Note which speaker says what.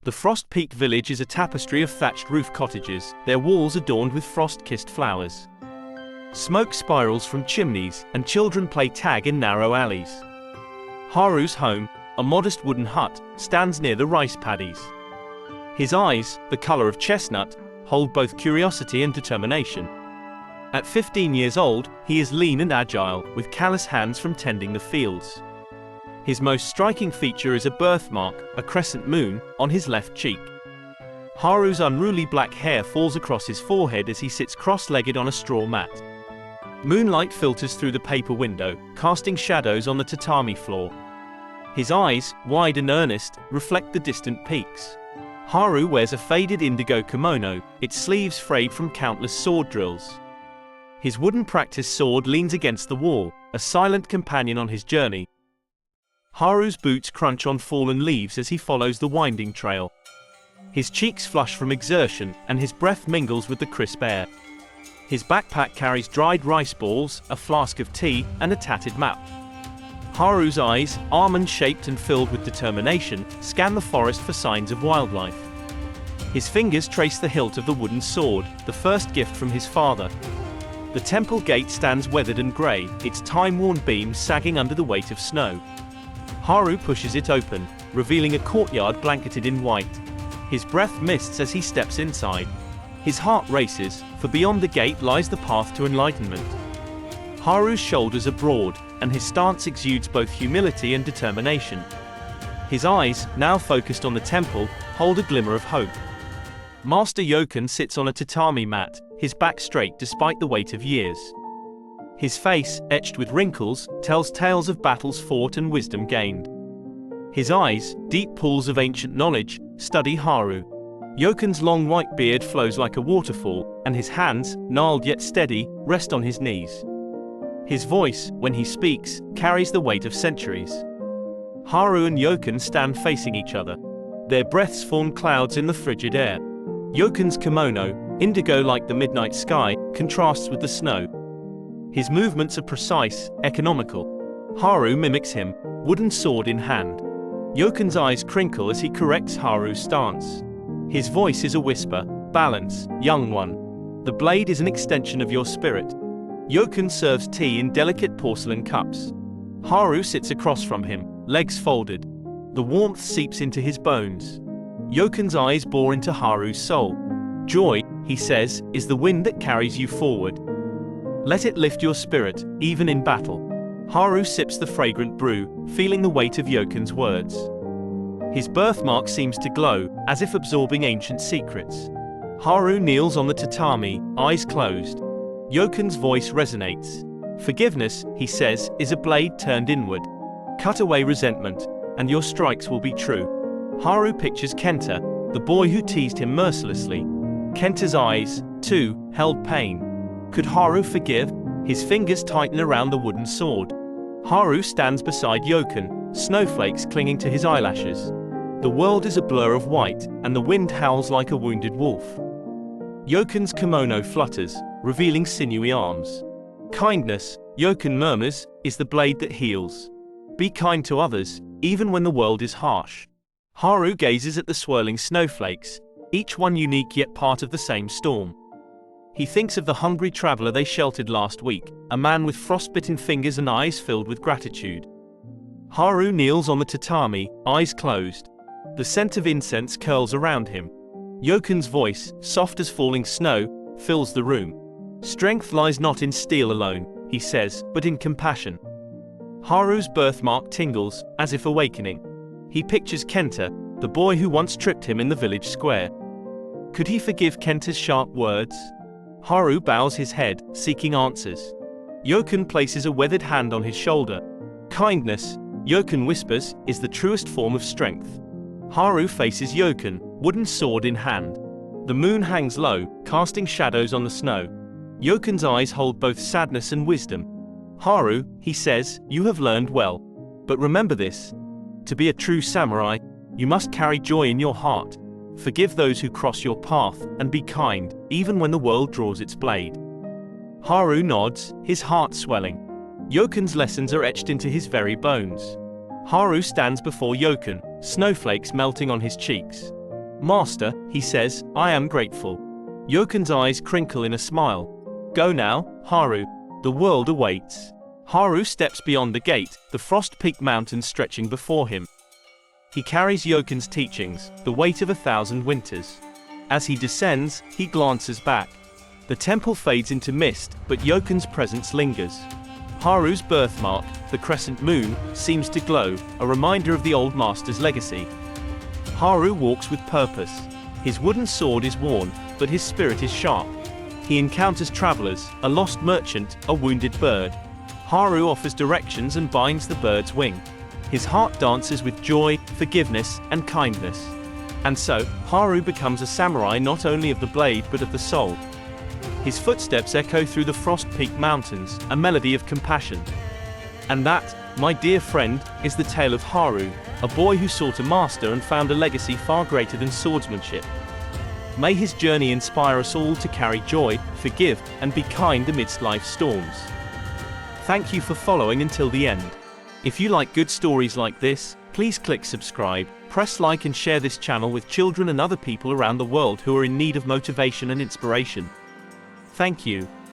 Speaker 1: The Frostpeak village is a tapestry of thatched roof cottages, their walls adorned with frost-kissed flowers. Smoke spirals from chimneys, and children play tag in narrow alleys. Haru's home, a modest wooden hut, stands near the rice paddies. His eyes, the color of chestnut, hold both curiosity and determination. At 15 years old, he is lean and agile, with callous hands from tending the fields. His most striking feature is a birthmark, a crescent moon, on his left cheek. Haru's unruly black hair falls across his forehead as he sits cross-legged on a straw mat. Moonlight filters through the paper window, casting shadows on the tatami floor. His eyes, wide and earnest, reflect the distant peaks. Haru wears a faded indigo kimono, its sleeves frayed from countless sword drills. His wooden practice sword leans against the wall, a silent companion on his journey. Haru's boots crunch on fallen leaves as he follows the winding trail. His cheeks flush from exertion, and his breath mingles with the crisp air. His backpack carries dried rice balls, a flask of tea, and a tattered map. Haru's eyes, almond-shaped and filled with determination, scan the forest for signs of wildlife. His fingers trace the hilt of the wooden sword, the first gift from his father. The temple gate stands weathered and grey, its time-worn beams sagging under the weight of snow. Haru pushes it open, revealing a courtyard blanketed in white. His breath mists as he steps inside. His heart races, for beyond the gate lies the path to enlightenment. Haru's shoulders are broad, and his stance exudes both humility and determination. His eyes, now focused on the temple, hold a glimmer of hope. Master Yoken sits on a tatami mat, his back straight despite the weight of years. His face, etched with wrinkles, tells tales of battles fought and wisdom gained. His eyes, deep pools of ancient knowledge, study Haru. Yoken's long white beard flows like a waterfall, and his hands, gnarled yet steady, rest on his knees. His voice, when he speaks, carries the weight of centuries. Haru and Yoken stand facing each other. Their breaths form clouds in the frigid air. Yoken's kimono, indigo like the midnight sky, contrasts with the snow. His movements are precise, economical. Haru mimics him, wooden sword in hand. Yoken's eyes crinkle as he corrects Haru's stance. His voice is a whisper, "Balance, young one. The blade is an extension of your spirit." Yoken serves tea in delicate porcelain cups. Haru sits across from him, legs folded. The warmth seeps into his bones. Yoken's eyes bore into Haru's soul. "Joy," he says, "is the wind that carries you forward. Let it lift your spirit, even in battle." Haru sips the fragrant brew, feeling the weight of Yoken's words. His birthmark seems to glow, as if absorbing ancient secrets. Haru kneels on the tatami, eyes closed. Yoken's voice resonates. "Forgiveness," he says, "is a blade turned inward. Cut away resentment, and your strikes will be true." Haru pictures Kenta, the boy who teased him mercilessly. Kenta's eyes, too, held pain. Could Haru forgive? His fingers tighten around the wooden sword. Haru stands beside Yoken, snowflakes clinging to his eyelashes. The world is a blur of white, and the wind howls like a wounded wolf. Yoken's kimono flutters, revealing sinewy arms. "Kindness," Yoken murmurs, "is the blade that heals. Be kind to others, even when the world is harsh." Haru gazes at the swirling snowflakes, each one unique yet part of the same storm. He thinks of the hungry traveler they sheltered last week, a man with frostbitten fingers and eyes filled with gratitude. Haru kneels on the tatami, eyes closed. The scent of incense curls around him. Yoken's voice, soft as falling snow, fills the room. "Strength lies not in steel alone," he says, "but in compassion." Haru's birthmark tingles, as if awakening. He pictures Kenta, the boy who once tripped him in the village square. Could he forgive Kenta's sharp words? Haru bows his head, seeking answers. Yoken places a weathered hand on his shoulder. "Kindness," Yoken whispers, "is the truest form of strength." Haru faces Yoken, wooden sword in hand. The moon hangs low, casting shadows on the snow. Yoken's eyes hold both sadness and wisdom. "Haru," he says, "you have learned well. But remember this. To be a true samurai, you must carry joy in your heart. Forgive those who cross your path, and be kind, even when the world draws its blade." Haru nods, his heart swelling. Yoken's lessons are etched into his very bones. Haru stands before Yoken, snowflakes melting on his cheeks. "Master," he says, "I am grateful." Yoken's eyes crinkle in a smile. "Go now, Haru. The world awaits." Haru steps beyond the gate, the Frostpeak Mountains stretching before him. He carries Yoken's teachings, the weight of 1,000 winters. As he descends, he glances back. The temple fades into mist, but Yoken's presence lingers. Haru's birthmark, the crescent moon, seems to glow, a reminder of the old master's legacy. Haru walks with purpose. His wooden sword is worn, but his spirit is sharp. He encounters travelers, a lost merchant, a wounded bird. Haru offers directions and binds the bird's wing. His heart dances with joy, forgiveness, and kindness. And so, Haru becomes a samurai not only of the blade but of the soul. His footsteps echo through the Frostpeak Mountains, a melody of compassion. And that, my dear friend, is the tale of Haru, a boy who sought a master and found a legacy far greater than swordsmanship. May his journey inspire us all to carry joy, forgive, and be kind amidst life's storms. Thank you for following until the end. If you like good stories like this, please click subscribe, press like and share this channel with children and other people around the world who are in need of motivation and inspiration. Thank you.